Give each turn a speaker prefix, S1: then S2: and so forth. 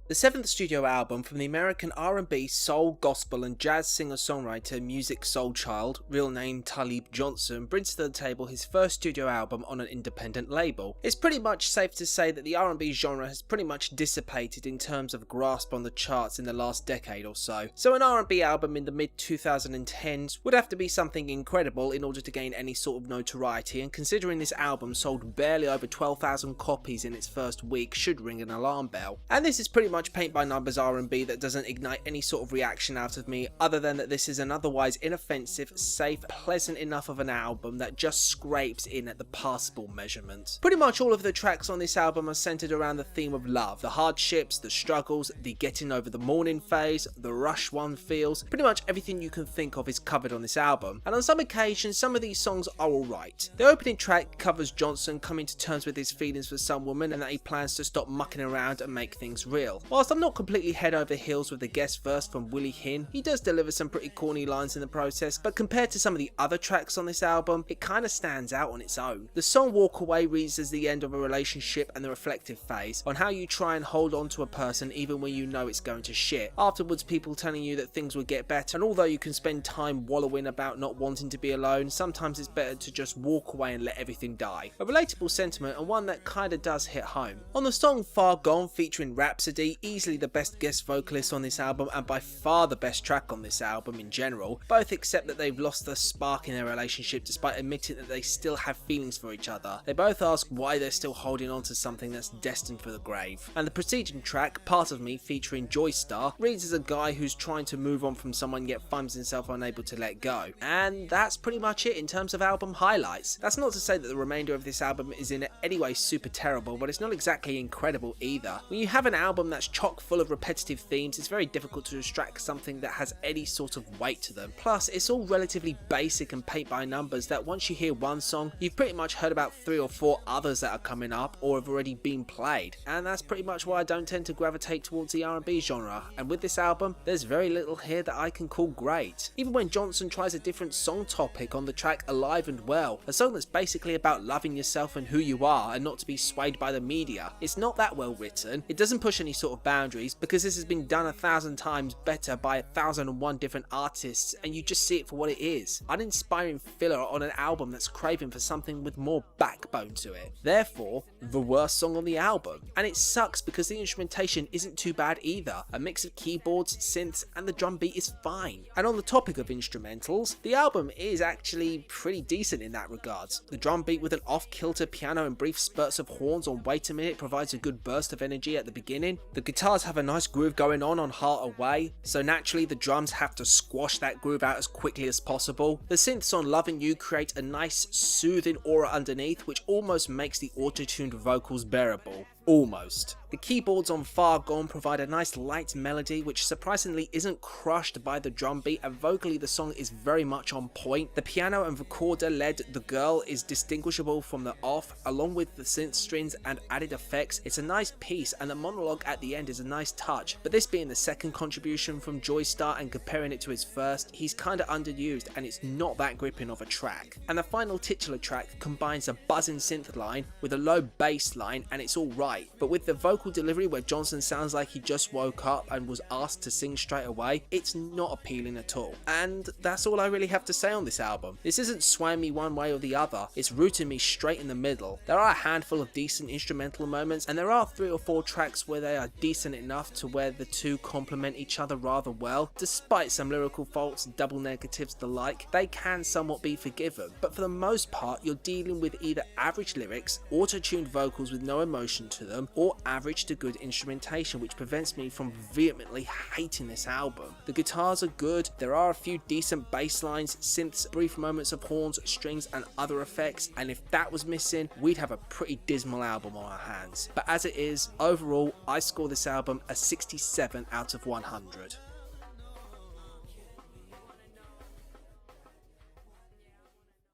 S1: The seventh studio album from the American R&B, soul, gospel and jazz singer-songwriter Musiq Soulchild, real name Talib Johnson, brings to the table his first studio album on an independent label. It's pretty much safe to say that the R&B genre has pretty much dissipated in terms of grasp on the charts in the last decade or so. So an R&B album in the mid-2010s would have to be something incredible in order to gain any sort of notoriety, and considering this album sold barely over 12,000 copies in its first week should ring an alarm bell. And this is pretty much paint by numbers R&B that doesn't ignite any sort of reaction out of me, other than that this is an otherwise inoffensive, safe, pleasant enough of an album that just scrapes in at the passable measurement. Pretty much all of the tracks on this album are centered around the theme of love, the hardships, the struggles, the getting over the morning phase, the rush one feels. Pretty much everything you can think of is covered on this album, and on some occasions some of these songs are alright. The opening track covers Johnson coming to terms with his feelings for some woman and that he plans to stop mucking around and make things real. Whilst I'm not completely head over heels with the guest verse from Willie, he does deliver some pretty corny lines in the process, but compared to some of the other tracks on this album, it kinda stands out on its own. The song Walk Away reads as the end of a relationship and the reflective phase on how you try and hold on to a person even when you know it's going to shit. Afterwards, people telling you that things will get better, and although you can spend time wallowing about not wanting to be alone, sometimes it's better to just walk away and let everything die. A relatable sentiment, and one that kinda does hit home. On the song Far Gone featuring Rhapsody, easily the best guest vocalist on this album and by far the best track on this album in general, both accept that they've lost the spark in their relationship despite admitting that they still have feelings for each other. They both ask why they're still holding on to something that's destined for the grave. And the preceding track, Part of Me featuring JoiStaRR, reads as a guy who's trying to move on from someone yet finds himself unable to let go. And that's pretty much it in terms of album highlights. That's not to say that the remainder of this album is in any way super terrible, but it's not exactly incredible either. When you have an album that's chock full of repetitive themes, it's very difficult to extract something that has any sort of weight to them. Plus, it's all relatively basic and paint by numbers that once you hear one song, you've pretty much heard about 3 or 4 others that are coming up or have already been played. And that's pretty much why I don't tend to gravitate towards the R&B genre. And with this album, there's very little here that I can call great. Even when Johnson tries a different song topic on the track Alive and Well, a song that's basically about loving yourself and who you are and not to be swayed by the media, it's not that well written. It doesn't push any sort of boundaries because this has been done 1,000 times better by 1,001 different artists, and you just see it for what it is. Uninspiring filler on an album that's craving for something with more backbone to it. Therefore, the worst song on the album. And it sucks because the instrumentation isn't too bad either. A mix of keyboards, synths and the drum beat is fine. And on the topic of instrumentals, the album is actually pretty decent in that regards. The drum beat with an off-kilter piano and brief spurts of horns on Wait a Minute provides a good burst of energy at the beginning. The guitars have a nice groove going on Heart Away, so naturally the drums have to squash that groove out as quickly as possible. The synths on Lovin' You create a nice soothing aura underneath, which almost makes the auto-tuned vocals bearable. Almost. The keyboards on Far Gone provide a nice light melody which surprisingly isn't crushed by the drum beat, and vocally the song is very much on point. The piano and recorder led The Girl is distinguishable from the off, along with the synth strings and added effects. It's a nice piece, and the monologue at the end is a nice touch, but this being the second contribution from JoiStaRR and comparing it to his first, he's kinda underused and it's not that gripping of a track. And the final titular track combines a buzzing synth line with a low bass line, and it's alright. But with the vocal delivery where Johnson sounds like he just woke up and was asked to sing straight away, it's not appealing at all. And that's all I really have to say on this album. This isn't swaying me one way or the other, it's rooting me straight in the middle. There are a handful of decent instrumental moments, and there are 3 or 4 tracks where they are decent enough to where the two complement each other rather well. Despite some lyrical faults, double negatives, the like, they can somewhat be forgiven. But for the most part, you're dealing with either average lyrics, auto-tuned vocals with no emotion to them, or average to good instrumentation, which prevents me from vehemently hating this album. The guitars are good, there are a few decent bass lines, synths, brief moments of horns, strings and other effects, and if that was missing, we'd have a pretty dismal album on our hands. But as it is, overall, I score this album a 67 out of 100.